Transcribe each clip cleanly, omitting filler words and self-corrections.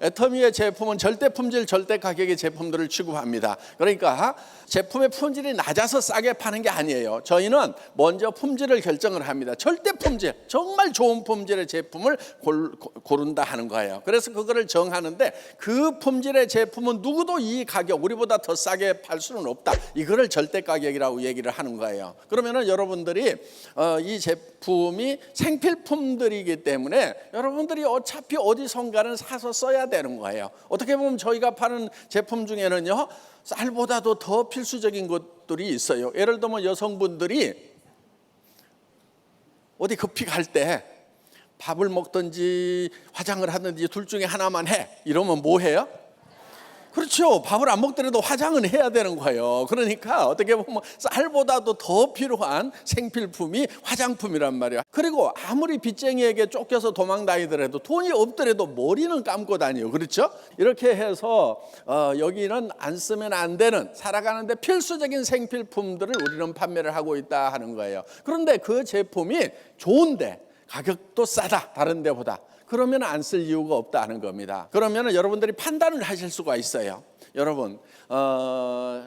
애터미의 제품은 절대 품질, 절대 가격의 제품들을 취급합니다. 그러니까 제품의 품질이 낮아서 싸게 파는 게 아니에요. 저희는 먼저 품질을 결정을 합니다. 절대 품질, 정말 좋은 품질의 제품을 고른다 하는 거예요. 그래서 그거를 정하는데 그 품질의 제품은 누구도 이 가격, 우리보다 더 싸게 팔 수는 없다. 이거를 절대 가격이라고 얘기를 하는 거예요. 그러면은 여러분들이 이 제품이 생필품들이기 때문에 여러분들이 어차피 어디선가는 사서 써야 되는 거예요. 어떻게 보면 저희가 파는 제품 중에는요, 쌀보다도 더 필수적인 것들이 있어요. 예를 들면 여성분들이 어디 급히 갈 때 밥을 먹든지 화장을 하든지 둘 중에 하나만 해. 이러면 뭐 해요? 그렇죠. 밥을 안 먹더라도 화장은 해야 되는 거예요. 그러니까 어떻게 보면 쌀보다도 더 필요한 생필품이 화장품이란 말이에요. 그리고 아무리 빚쟁이에게 쫓겨서 도망 다니더라도 돈이 없더라도 머리는 감고 다녀요. 그렇죠? 이렇게 해서 여기는 안 쓰면 안 되는, 살아가는데 필수적인 생필품들을 우리는 판매를 하고 있다 하는 거예요. 그런데 그 제품이 좋은데 가격도 싸다, 다른 데보다. 그러면 안 쓸 이유가 없다는 겁니다. 그러면 여러분들이 판단을 하실 수가 있어요. 여러분,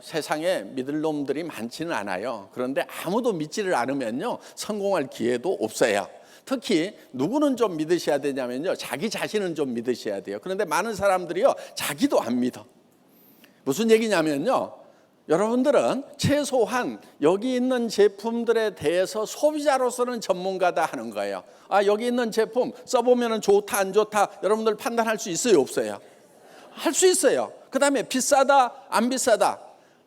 세상에 믿을 놈들이 많지는 않아요. 그런데 아무도 믿지를 않으면요, 성공할 기회도 없어요. 특히 누구는 좀 믿으셔야 되냐면요, 자기 자신은 좀 믿으셔야 돼요. 그런데 많은 사람들이요, 자기도 안 믿어. 무슨 얘기냐면요, 여러분들은 최소한 여기 있는 제품들에 대해서 소비자로서는 전문가다 하는 거예요. 여기 있는 제품 써보면 좋다 안 좋다 여러분들 판단할 수 있어요, 없어요? 할 수 있어요. 그 다음에 비싸다 안 비싸다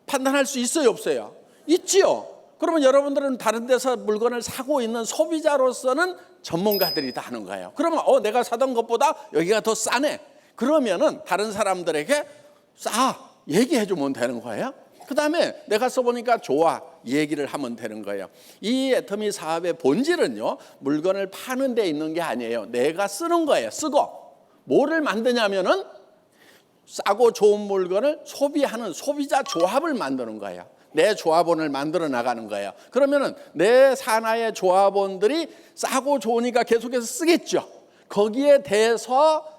판단할 수 있어요, 없어요? 있지요. 그러면 여러분들은 다른 데서 물건을 사고 있는 소비자로서는 전문가들이다 하는 거예요. 그러면 내가 사던 것보다 여기가 더 싸네. 그러면은 다른 사람들에게 싸 얘기해 주면 되는 거예요. 그 다음에 내가 써보니까 좋아 얘기를 하면 되는 거예요. 이 애터미 사업의 본질은요, 물건을 파는 데 있는 게 아니에요. 내가 쓰는 거예요. 쓰고 뭐를 만드냐면은 싸고 좋은 물건을 소비하는 소비자 조합을 만드는 거예요. 내 조합원을 만들어 나가는 거예요. 그러면은 내 산하의 조합원들이 싸고 좋으니까 계속해서 쓰겠죠. 거기에 대해서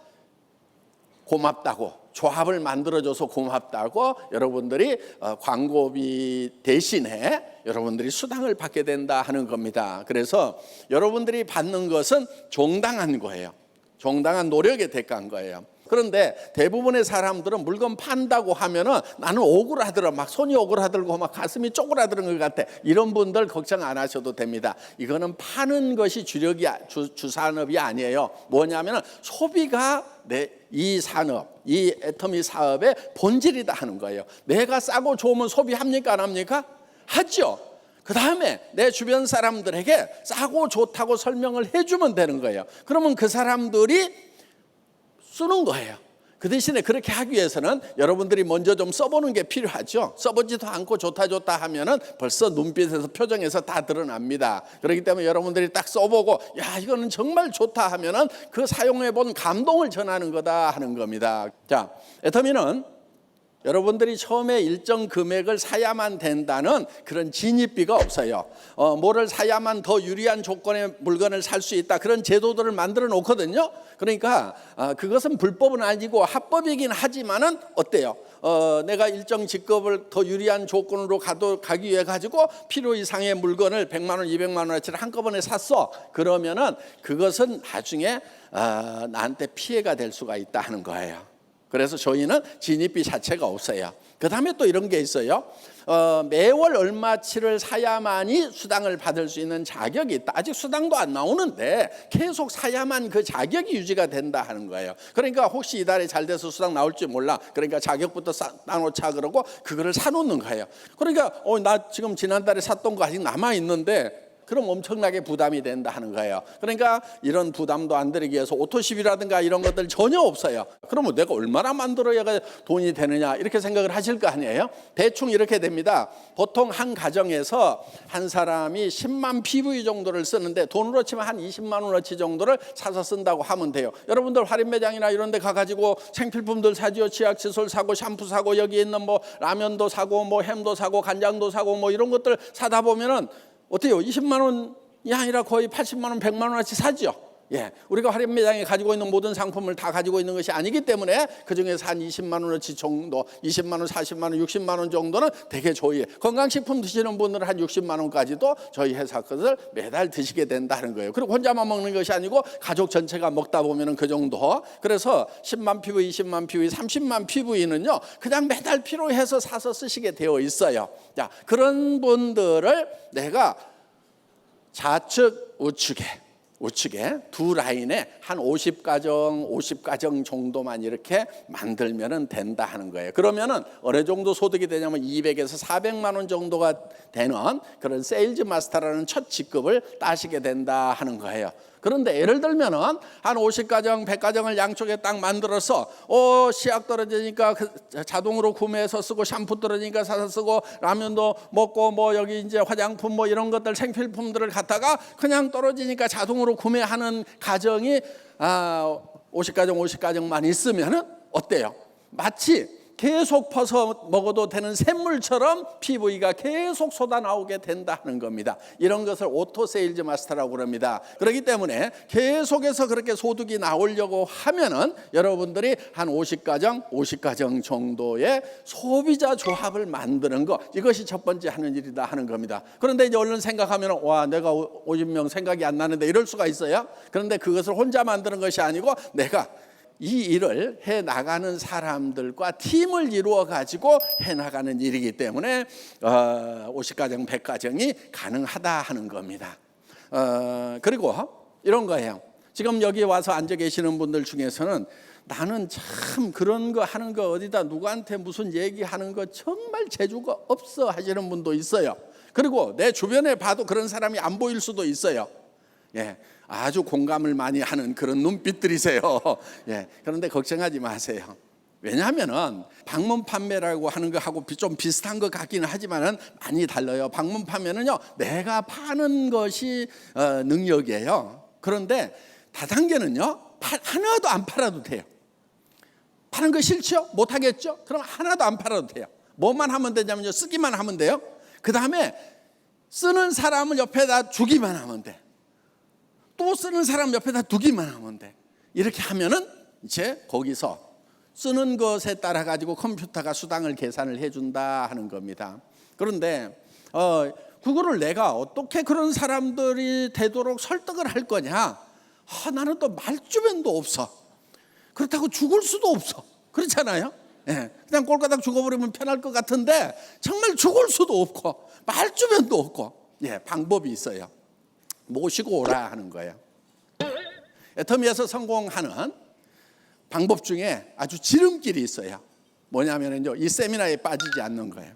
고맙다고, 조합을 만들어줘서 고맙다고 여러분들이 광고비 대신에 여러분들이 수당을 받게 된다 하는 겁니다. 그래서 여러분들이 받는 것은 정당한 거예요. 정당한 노력의 대가인 거예요. 그런데 대부분의 사람들은 물건 판다고 하면은 나는 억울하더라, 막 손이 억울하들고 막 가슴이 쪼그라드는 것 같아. 이런 분들 걱정 안 하셔도 됩니다. 이거는 파는 것이 주산업이 아니에요. 뭐냐면은 소비가 이 산업, 이 애터미 사업의 본질이다 하는 거예요. 내가 싸고 좋으면 소비합니까, 안 합니까? 하죠. 그 다음에 내 주변 사람들에게 싸고 좋다고 설명을 해주면 되는 거예요. 그러면 그 사람들이 쓰는 거예요. 그 대신에 그렇게 하기 위해서는 여러분들이 먼저 좀 써보는 게 필요하죠. 써보지도 않고 좋다 하면은 벌써 눈빛에서 표정에서 다 드러납니다. 그렇기 때문에 여러분들이 딱 써보고 야 이거는 정말 좋다 하면은 그 사용해본 감동을 전하는 거다 하는 겁니다. 자, 애터미는 여러분들이 처음에 일정 금액을 사야만 된다는 그런 진입비가 없어요. 뭐를 사야만 더 유리한 조건의 물건을 살 수 있다, 그런 제도들을 만들어 놓거든요. 그러니까 그것은 불법은 아니고 합법이긴 하지만은 어때요? 내가 일정 직급을 더 유리한 조건으로 가기 위해 가지고 필요 이상의 물건을 100만 원, 200만 원어치를 한꺼번에 샀어. 그러면은 그것은 나중에 나한테 피해가 될 수가 있다 하는 거예요. 그래서 저희는 진입비 자체가 없어요. 그 다음에 또 이런 게 있어요. 매월 얼마치를 사야만이 수당을 받을 수 있는 자격이 있다. 아직 수당도 안 나오는데 계속 사야만 그 자격이 유지가 된다 하는 거예요. 그러니까 혹시 이달에 잘 돼서 수당 나올지 몰라. 그러니까 자격부터 따놓자 그러고 그거를 사놓는 거예요. 그러니까 나 지금 지난달에 샀던 거 아직 남아있는데 그럼 엄청나게 부담이 된다 하는 거예요. 그러니까 이런 부담도 안 들이기 위해서 오토십이라든가 이런 것들 전혀 없어요. 그러면 내가 얼마나 만들어야 돈이 되느냐 이렇게 생각을 하실 거 아니에요. 대충 이렇게 됩니다. 보통 한 가정에서 한 사람이 10만 PV 정도를 쓰는데 돈으로 치면 한 20만 원어치 정도를 사서 쓴다고 하면 돼요. 여러분들 할인 매장이나 이런 데 가가지고 생필품들 사지요. 치약, 칫솔 사고 샴푸 사고 여기 있는 뭐 라면도 사고 뭐 햄도 사고 간장도 사고 뭐 이런 것들 사다 보면은 어때요? 20만 원이 아니라 거의 80만 원, 100만 원어치 사죠. 예, 우리가 화력 매장에 가지고 있는 모든 상품을 다 가지고 있는 것이 아니기 때문에 그중에서 한 20만 원어치 정도, 20만 원, 40만 원, 60만 원 정도는 되게 저희 건강식품 드시는 분들은 한 60만 원까지도 저희 회사 것을 매달 드시게 된다는 거예요. 그리고 혼자만 먹는 것이 아니고 가족 전체가 먹다 보면은 그 정도. 그래서 10만 PV, 20만 PV, 30만 PV는요 그냥 매달 필요해서 사서 쓰시게 되어 있어요. 자, 그런 분들을 내가 좌측, 우측에 두 라인에 한 50가정 정도만 이렇게 만들면 된다 하는 거예요. 그러면은 어느 정도 소득이 되냐면 200에서 400만 원 정도가 되는 그런 세일즈 마스터라는 첫 직급을 따시게 된다 하는 거예요. 그런데 예를 들면은 한 50가정, 100가정을 양쪽에 딱 만들어서 씨앗 떨어지니까 자동으로 구매해서 쓰고, 샴푸 떨어지니까 사서 쓰고, 라면도 먹고, 뭐 여기 이제 화장품 뭐 이런 것들 생필품들을 갖다가 그냥 떨어지니까 자동으로 구매하는 가정이 50가정만 있으면은 어때요? 마치 계속 퍼서 먹어도 되는 샘물처럼 PV가 계속 쏟아나오게 된다는 겁니다. 이런 것을 오토 세일즈 마스터라고 그럽니다. 그렇기 때문에 계속해서 그렇게 소득이 나오려고 하면은 여러분들이 한 50가정 정도의 소비자 조합을 만드는 거, 이것이 첫 번째 하는 일이다 하는 겁니다. 그런데 이제 얼른 생각하면 와, 내가 50명 생각이 안 나는데 이럴 수가 있어요. 그런데 그것을 혼자 만드는 것이 아니고 내가 이 일을 해나가는 사람들과 팀을 이루어 가지고 해나가는 일이기 때문에 50가정, 100가정이 가능하다 하는 겁니다. 그리고 이런 거예요. 지금 여기 와서 앉아 계시는 분들 중에서는 나는 참 그런 거 하는 거 어디다 누구한테 무슨 얘기하는 거 정말 재주가 없어 하시는 분도 있어요. 그리고 내 주변에 봐도 그런 사람이 안 보일 수도 있어요. 예, 아주 공감을 많이 하는 그런 눈빛들이세요. 예, 그런데 걱정하지 마세요. 왜냐하면은 방문 판매라고 하는 거하고 좀 비슷한 것 같기는 하지만은 많이 달라요. 방문 판매는요, 내가 파는 것이 능력이에요. 그런데 다단계는요, 하나도 안 팔아도 돼요. 파는 거 싫죠? 못 하겠죠? 그럼 하나도 안 팔아도 돼요. 뭐만 하면 되냐면요, 쓰기만 하면 돼요. 그 다음에 쓰는 사람을 옆에다 주기만 하면 돼. 또 쓰는 사람 옆에다 두기만 하면 돼. 이렇게 하면은 이제 거기서 쓰는 것에 따라 가지고 컴퓨터가 수당을 계산을 해준다 하는 겁니다. 그런데 그거를 내가 어떻게 그런 사람들이 되도록 설득을 할 거냐? 나는 또 말주변도 없어. 그렇다고 죽을 수도 없어. 그렇잖아요. 예, 그냥 꼴가닥 죽어버리면 편할 것 같은데 정말 죽을 수도 없고 말주변도 없고, 예, 방법이 있어요. 모시고 오라 하는 거예요. 애터미에서 성공하는 방법 중에 아주 지름길이 있어요. 뭐냐면요, 이 세미나에 빠지지 않는 거예요.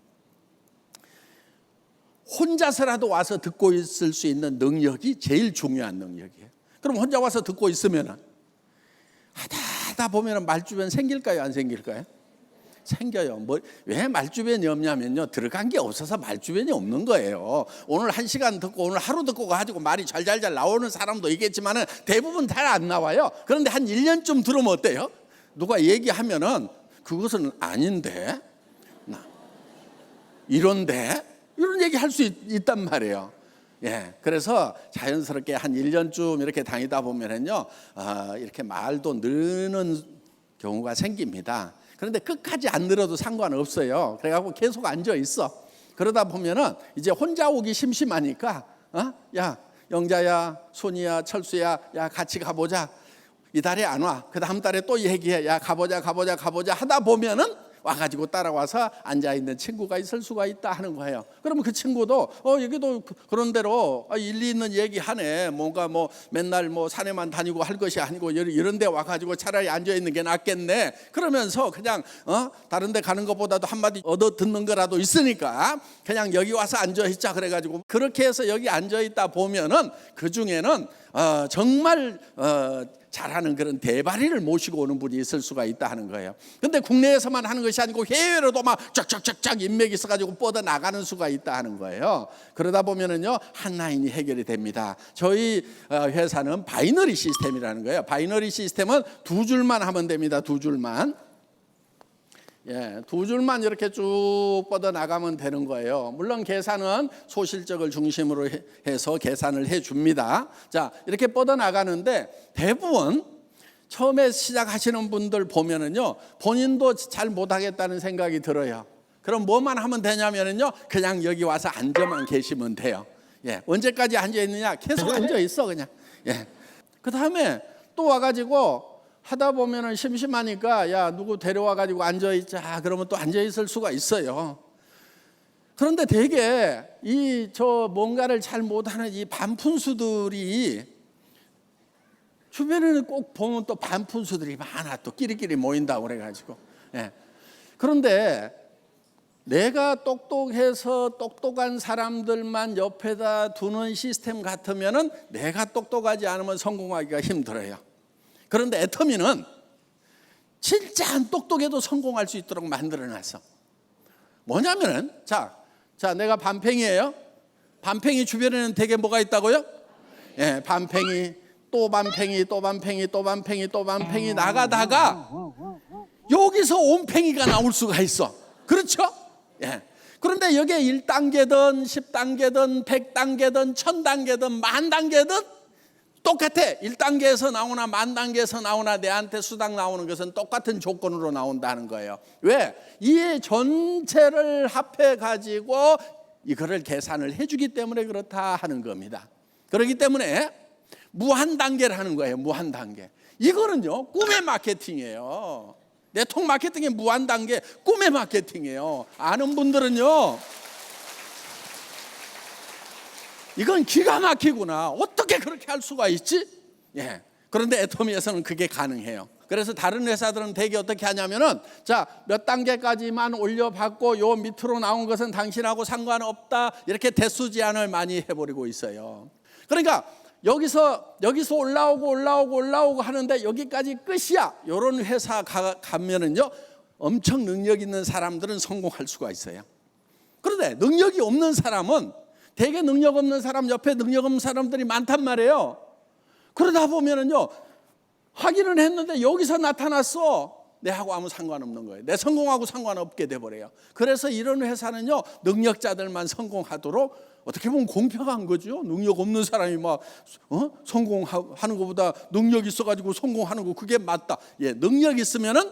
혼자서라도 와서 듣고 있을 수 있는 능력이 제일 중요한 능력이에요. 그럼 혼자 와서 듣고 있으면 하다 보면 말주변 생길까요, 안 생길까요? 생겨요. 왜 말주변이 없냐면요, 들어간 게 없어서 말주변이 없는 거예요. 오늘 1시간 듣고 오늘 하루 듣고 가지고 말이 잘잘잘 나오는 사람도 있겠지만은 대부분 잘 안 나와요. 그런데 한 1년쯤 들으면 어때요? 누가 얘기하면은 그것은 아닌데, 이런데, 이런 얘기 할 수 있단 말이에요. 예, 그래서 자연스럽게 한 1년쯤 이렇게 다니다 보면은요, 이렇게 말도 느는 경우가 생깁니다. 그런데 끝까지 안 늘어도 상관없어요. 그래갖고 계속 앉아 있어. 그러다 보면은 이제 혼자 오기 심심하니까, 야, 영자야, 손이야, 철수야, 야, 같이 가보자. 이 달에 안 와. 그 다음 달에 또 얘기해. 야, 가보자 하다 보면은 와가지고 따라와서 앉아있는 친구가 있을 수가 있다 하는 거예요. 그러면 그 친구도 여기도 그런 대로 일리 있는 얘기하네. 뭔가 뭐 맨날 뭐 산에만 다니고 할 것이 아니고 이런 데 와가지고 차라리 앉아있는 게 낫겠네. 그러면서 그냥 다른 데 가는 것보다도 한마디 얻어 듣는 거라도 있으니까 그냥 여기 와서 앉아있자 그래가지고 그렇게 해서 여기 앉아있다 보면은 그 중에는 정말 잘하는 그런 대바리를 모시고 오는 분이 있을 수가 있다 하는 거예요. 근데 국내에서만 하는 것이 아니고 해외로도 막 쫙쫙쫙쫙 인맥이 있어가지고 뻗어 나가는 수가 있다 하는 거예요. 그러다 보면은요, 한 라인이 해결이 됩니다. 저희 회사는 바이너리 시스템이라는 거예요. 바이너리 시스템은 두 줄만 하면 됩니다. 두 줄만. 예, 두 줄만 이렇게 쭉 뻗어 나가면 되는 거예요. 물론 계산은 소실적을 중심으로 해서 계산을 해줍니다. 자, 이렇게 뻗어 나가는데 대부분 처음에 시작하시는 분들 보면은요, 본인도 잘 못하겠다는 생각이 들어요. 그럼 뭐만 하면 되냐면은요, 그냥 여기 와서 앉아만 계시면 돼요. 예, 언제까지 앉아 있느냐? 계속 앉아 있어 그냥. 예, 그 다음에 또 와가지고 하다 보면은 심심하니까 야 누구 데려와 가지고 앉아 있자 그러면 또 앉아 있을 수가 있어요. 그런데 되게 이 저 뭔가를 잘 못하는 이 반푼수들이 주변에는 꼭 보면 또 반푼수들이 많아. 또 끼리끼리 모인다고 그래가지고. 예. 그런데 내가 똑똑해서 똑똑한 사람들만 옆에다 두는 시스템 같으면은 내가 똑똑하지 않으면 성공하기가 힘들어요. 그런데 애터미는 진짜 안 똑똑해도 성공할 수 있도록 만들어놨어. 뭐냐면은 자 내가 반팽이에요. 반팽이 주변에는 되게 뭐가 있다고요? 예, 반팽이 또 반팽이 또 반팽이 또 반팽이 또 반팽이 나가다가 여기서 온팽이가 나올 수가 있어. 그렇죠? 예. 그런데 여기에 1단계든 10단계든 100단계든 1000단계든 10,000단계든 똑같아. 1단계에서 나오나 10,000단계에서 나오나 내한테 수당 나오는 것은 똑같은 조건으로 나온다는 거예요. 왜? 이 전체를 합해 가지고 이거를 계산을 해주기 때문에 그렇다 하는 겁니다. 그렇기 때문에 무한단계를 하는 거예요. 무한단계. 이거는요 꿈의 마케팅이에요. 네트워크 마케팅의 무한단계 꿈의 마케팅이에요. 아는 분들은요 이건 기가 막히구나. 어떻게 그렇게 할 수가 있지? 예. 그런데 애터미에서는 그게 가능해요. 그래서 다른 회사들은 되게 어떻게 하냐면은 자, 몇 단계까지만 올려받고 요 밑으로 나온 것은 당신하고 상관없다. 이렇게 대수 제한을 많이 해버리고 있어요. 그러니까 여기서 올라오고 하는데 여기까지 끝이야. 이런 회사 가면은요 엄청 능력 있는 사람들은 성공할 수가 있어요. 그런데 능력이 없는 사람은 되게 능력 없는 사람 옆에 능력 없는 사람들이 많단 말이에요. 그러다 보면은요 확인을 했는데 여기서 나타났어. 내하고 아무 상관없는 거예요. 내 성공하고 상관없게 돼버려요. 그래서 이런 회사는요 능력자들만 성공하도록 어떻게 보면 공평한 거죠. 능력 없는 사람이 막 성공하는 것보다 능력 있어가지고 성공하는 거 그게 맞다. 예, 능력 있으면은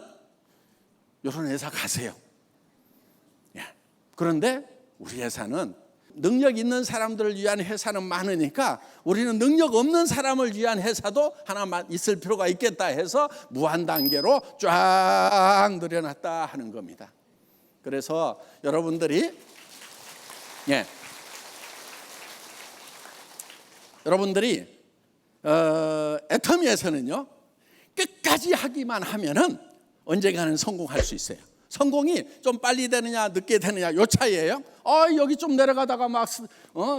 이런 회사 가세요. 예. 그런데 우리 회사는 능력 있는 사람들을 위한 회사는 많으니까 우리는 능력 없는 사람을 위한 회사도 하나만 있을 필요가 있겠다 해서 무한단계로 쫙 늘여놨다 하는 겁니다. 그래서 여러분들이 애터미에서는요 끝까지 하기만 하면은 언젠가는 성공할 수 있어요. 성공이 좀 빨리 되느냐 늦게 되느냐 요 차이예요. 여기 좀 내려가다가 막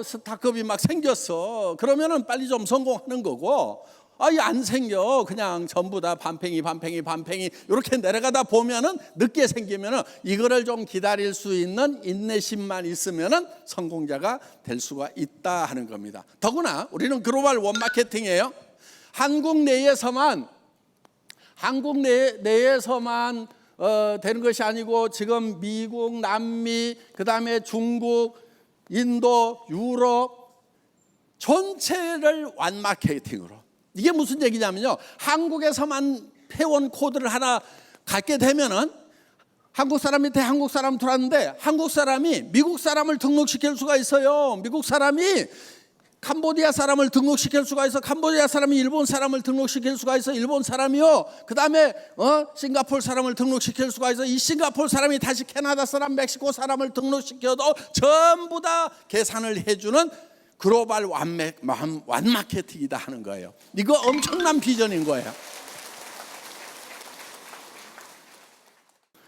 스타급이 막 생겼어. 그러면은 빨리 좀 성공하는 거고 안 생겨. 그냥 전부 다 반팽이 이렇게 내려가다 보면은 늦게 생기면은 이거를 좀 기다릴 수 있는 인내심만 있으면은 성공자가 될 수가 있다 하는 겁니다. 더구나 우리는 글로벌 원마케팅이에요. 한국 내에서만 되는 것이 아니고 지금 미국, 남미, 그 다음에 중국, 인도, 유럽 전체를 완마케팅으로. 이게 무슨 얘기냐면요 한국에서만 회원 코드를 하나 갖게 되면은 한국 사람 밑에 한국 사람 들어왔는데 한국 사람이 미국 사람을 등록시킬 수가 있어요. 미국 사람이 캄보디아 사람을 등록시킬 수가 있어. 캄보디아 사람이 일본 사람을 등록시킬 수가 있어. 일본 사람이요. 그 다음에 싱가포르 사람을 등록시킬 수가 있어. 이 싱가포르 사람이 다시 캐나다 사람, 멕시코 사람을 등록시켜도 전부 다 계산을 해주는 글로벌 완마케팅이다 하는 거예요. 이거 엄청난 비전인 거예요.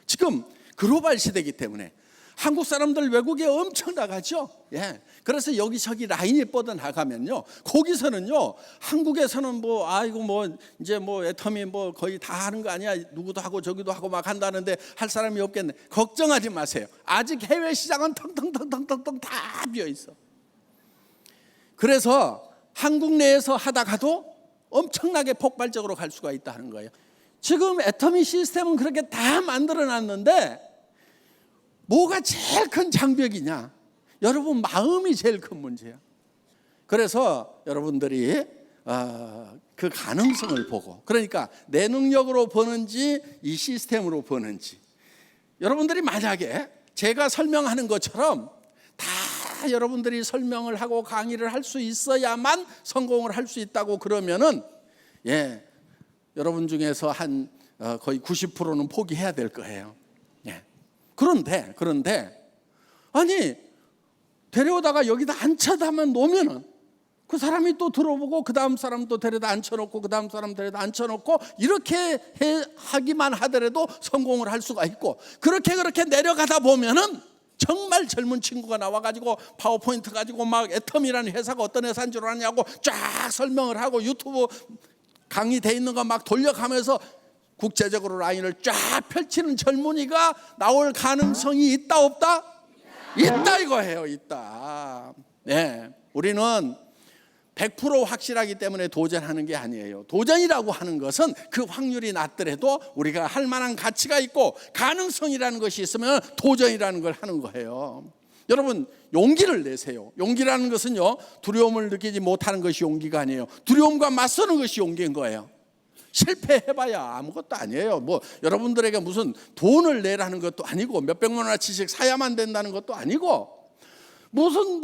지금 글로벌 시대이기 때문에 한국 사람들 외국에 엄청 나가죠. 예. 그래서 여기저기 라인이 뻗어 나가면요. 거기서는요. 한국에서는 이제 애터미 거의 다 하는 거 아니야. 누구도 하고 저기도 하고 막 한다는데 할 사람이 없겠네. 걱정하지 마세요. 아직 해외 시장은 텅텅텅텅텅텅 다 비어 있어. 그래서 한국 내에서 하다가도 엄청나게 폭발적으로 갈 수가 있다는 거예요. 지금 애터미 시스템은 그렇게 다 만들어 놨는데 뭐가 제일 큰 장벽이냐? 여러분 마음이 제일 큰 문제야. 그래서 여러분들이 그 가능성을 보고, 그러니까 내 능력으로 보는지 이 시스템으로 보는지, 여러분들이 만약에 제가 설명하는 것처럼 다 여러분들이 설명을 하고 강의를 할 수 있어야만 성공을 할 수 있다고 그러면은 여러분 중에서 한 거의 90%는 포기해야 될 거예요. 그런데 아니 데려오다가 여기다 앉혀다만 놓으면은 그 사람이 또 들어보고 그 다음 사람 또 데려다 앉혀놓고 그 다음 사람 데려다 앉혀놓고 이렇게 하기만 하더라도 성공을 할 수가 있고, 그렇게 내려가다 보면은 정말 젊은 친구가 나와가지고 파워포인트 가지고 막 애텀이라는 회사가 어떤 회사인 줄 아냐고 쫙 설명을 하고 유튜브 강의돼 있는 거 막 돌려가면서 국제적으로 라인을 쫙 펼치는 젊은이가 나올 가능성이 있다 없다? 있다 이거예요. 있다. 우리는 100% 확실하기 때문에 도전하는 게 아니에요. 도전이라고 하는 것은 그 확률이 낮더라도 우리가 할 만한 가치가 있고 가능성이라는 것이 있으면 도전이라는 걸 하는 거예요. 여러분 용기를 내세요. 용기라는 것은요, 두려움을 느끼지 못하는 것이 용기가 아니에요. 두려움과 맞서는 것이 용기인 거예요. 실패해봐야 아무것도 아니에요. 뭐 여러분들에게 무슨 돈을 내라는 것도 아니고 몇백만 원어치씩 사야만 된다는 것도 아니고 무슨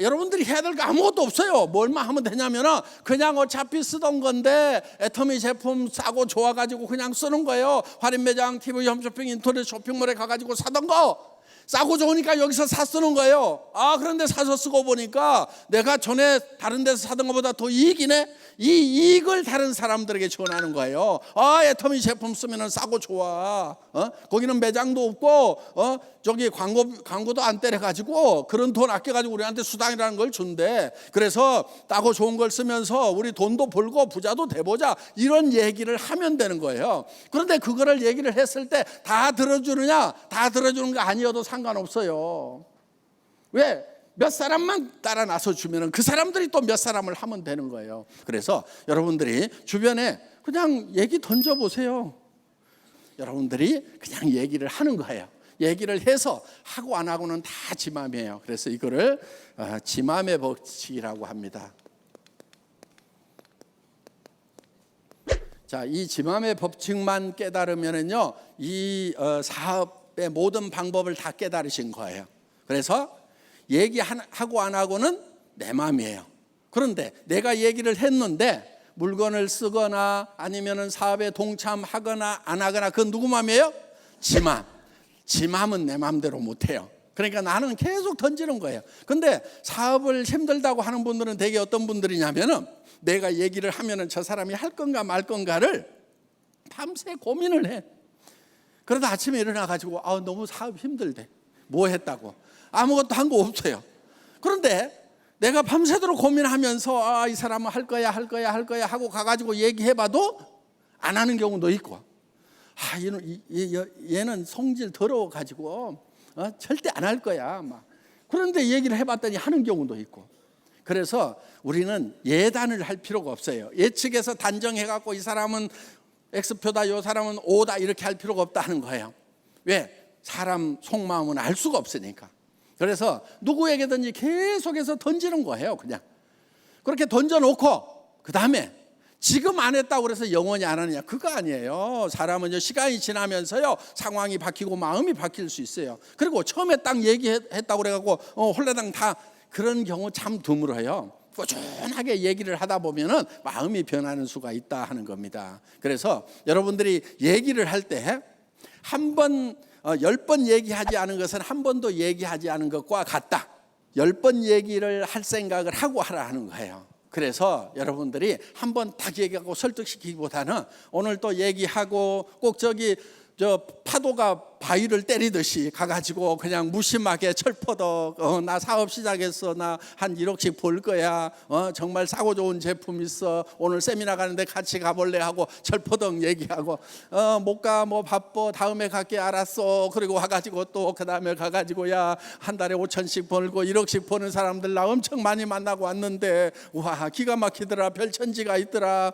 여러분들이 해야 될 거 아무것도 없어요. 뭐 얼마 하면 되냐면은 그냥 어차피 쓰던 건데 애터미 제품 싸고 좋아가지고 그냥 쓰는 거예요. 할인 매장, TV 홈쇼핑, 인터넷 쇼핑몰에 가가지고 사던 거 싸고 좋으니까 여기서 사 쓰는 거예요. 그런데 사서 쓰고 보니까 내가 전에 다른 데서 사던 것보다 더 이익이네. 이 이익을 다른 사람들에게 전하는 거예요. 애터미 제품 쓰면 싸고 좋아. 거기는 매장도 없고 저기 광고도 안 때려가지고 그런 돈 아껴가지고 우리한테 수당이라는 걸 준대. 그래서 싸고 좋은 걸 쓰면서 우리 돈도 벌고 부자도 돼보자, 이런 얘기를 하면 되는 거예요. 그런데 그거를 얘기를 했을 때 다 들어주느냐? 다 들어주는 거 아니어도 상관없어요. 왜? 몇 사람만 따라 나서 주면 그 사람들이 또 몇 사람을 하면 되는 거예요. 그래서 여러분들이 주변에 그냥 얘기 던져보세요. 여러분들이 그냥 얘기를 하는 거예요. 얘기를 해서 하고 안 하고는 다 지 맘이에요. 그래서 이거를 지 맘의 법칙이라고 합니다. 자, 이 지 맘의 법칙만 깨달으면은요, 이 사업의 모든 방법을 다 깨달으신 거예요. 그래서 얘기하고 안 하고는 내 마음이에요. 그런데 내가 얘기를 했는데 물건을 쓰거나 아니면은 사업에 동참하거나 안 하거나 그건 누구 마음이에요? 지 맘. 지 맘은 내 마음대로 못해요. 그러니까 나는 계속 던지는 거예요. 근데 사업을 힘들다고 하는 분들은 되게 어떤 분들이냐면은 내가 얘기를 하면은 저 사람이 할 건가 말 건가를 밤새 고민을 해. 그러다 아침에 일어나가지고 너무 사업 힘들대. 뭐 했다고? 아무것도 한 거 없어요. 그런데 내가 밤새도록 고민하면서 이 사람은 할 거야 하고 가가지고 얘기해봐도 안 하는 경우도 있고, 얘는 성질 더러워가지고 절대 안 할 거야 막. 그런데 얘기를 해봤더니 하는 경우도 있고. 그래서 우리는 예단을 할 필요가 없어요. 예측해서 단정해갖고 이 사람은 X표다, 이 사람은 O다 이렇게 할 필요가 없다는 거예요. 왜? 사람 속마음은 알 수가 없으니까. 그래서 누구에게든지 계속해서 던지는 거예요. 그냥 그렇게 던져놓고 그 다음에 지금 안 했다고 그래서 영원히 안 하느냐, 그거 아니에요. 사람은 시간이 지나면서요 상황이 바뀌고 마음이 바뀔 수 있어요. 그리고 처음에 딱 얘기했다고 그래갖고 홀라당 다 그런 경우 참 드물어요. 꾸준하게 얘기를 하다 보면은 마음이 변하는 수가 있다 하는 겁니다. 그래서 여러분들이 얘기를 할 때 한 번 10번 얘기하지 않은 것은 한 번도 얘기하지 않은 것과 같다. 10번 얘기를 할 생각을 하고 하라 하는 거예요. 그래서 여러분들이 한 번 딱 얘기하고 설득시키기보다는 오늘 또 얘기하고 꼭 저 파도가 바위를 때리듯이 가가지고 그냥 무심하게 철퍼덕 나 사업 시작했어, 나 한 1억씩 벌 거야, 정말 싸고 좋은 제품 있어, 오늘 세미나 가는데 같이 가볼래 하고 철퍼덕 얘기하고 못 가, 뭐 바빠, 다음에 갈게, 알았어. 그리고 와가지고 또 그 다음에 가가지고 야 한 달에 5천씩 벌고 1억씩 버는 사람들 나 엄청 많이 만나고 왔는데 와 기가 막히더라, 별천지가 있더라.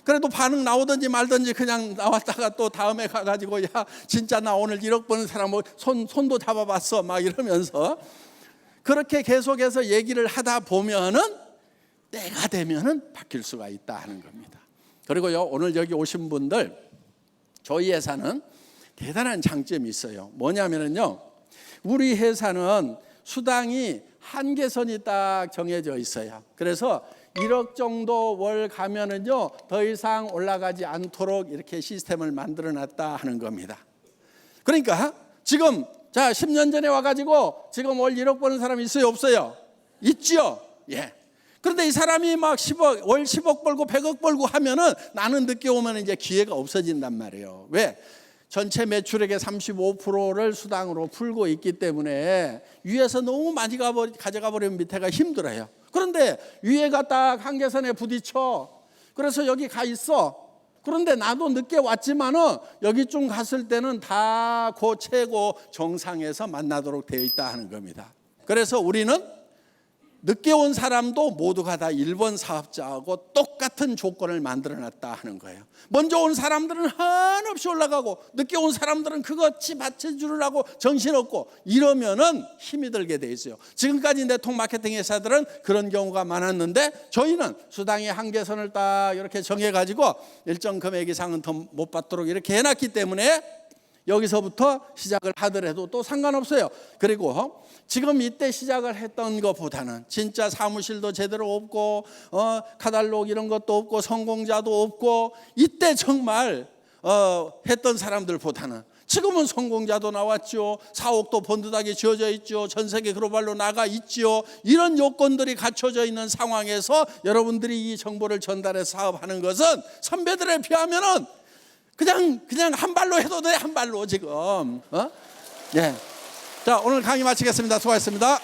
그래도 반응 나오든지 말든지 그냥 나왔다가 또 다음에 가가지고 야 진짜 나 오늘 1억 버는 사람 손도 잡아봤어 막 이러면서 그렇게 계속해서 얘기를 하다 보면은 때가 되면은 바뀔 수가 있다 하는 겁니다. 그리고요, 오늘 여기 오신 분들, 저희 회사는 대단한 장점이 있어요. 뭐냐면요, 우리 회사는 수당이 한계선이 딱 정해져 있어요. 그래서 1억 정도 월 가면은요 더 이상 올라가지 않도록 이렇게 시스템을 만들어 놨다 하는 겁니다. 그러니까 지금 자 10년 전에 와가지고 지금 월 1억 버는 사람 있어요, 없어요? 있죠. 예. 그런데 이 사람이 막 10억, 월 10억 벌고 100억 벌고 하면은 나는 늦게 오면 이제 기회가 없어진단 말이에요. 왜? 전체 매출액의 35%를 수당으로 풀고 있기 때문에 위에서 너무 많이 가져가 버리면 밑에가 힘들어요. 그런데 위에가 딱 한계선에 부딪혀. 그래서 여기 가 있어. 그런데 나도 늦게 왔지만은 여기쯤 갔을 때는 다 그 최고 정상에서 만나도록 되어 있다 하는 겁니다. 그래서 우리는 늦게 온 사람도 모두가 다 1번 사업자하고 똑같은 조건을 만들어놨다 하는 거예요. 먼저 온 사람들은 한없이 올라가고 늦게 온 사람들은 그것이 받쳐주려고 정신없고 이러면은 힘이 들게 돼 있어요. 지금까지 네트워크 마케팅 회사들은 그런 경우가 많았는데 저희는 수당의 한계선을 딱 이렇게 정해가지고 일정 금액 이상은 더 못 받도록 이렇게 해놨기 때문에 여기서부터 시작을 하더라도 또 상관없어요. 그리고 지금 이때 시작을 했던 것보다는 진짜 사무실도 제대로 없고 카탈로그 이런 것도 없고 성공자도 없고 이때 정말 했던 사람들보다는 지금은 성공자도 나왔죠. 사옥도 번듯하게 지어져 있죠. 전 세계 글로벌로 나가 있죠. 이런 요건들이 갖춰져 있는 상황에서 여러분들이 이 정보를 전달해서 사업하는 것은 선배들에 비하면은 그냥 한 발로 해도 돼, 한 발로 지금. 예. 자, 오늘 강의 마치겠습니다. 수고하셨습니다.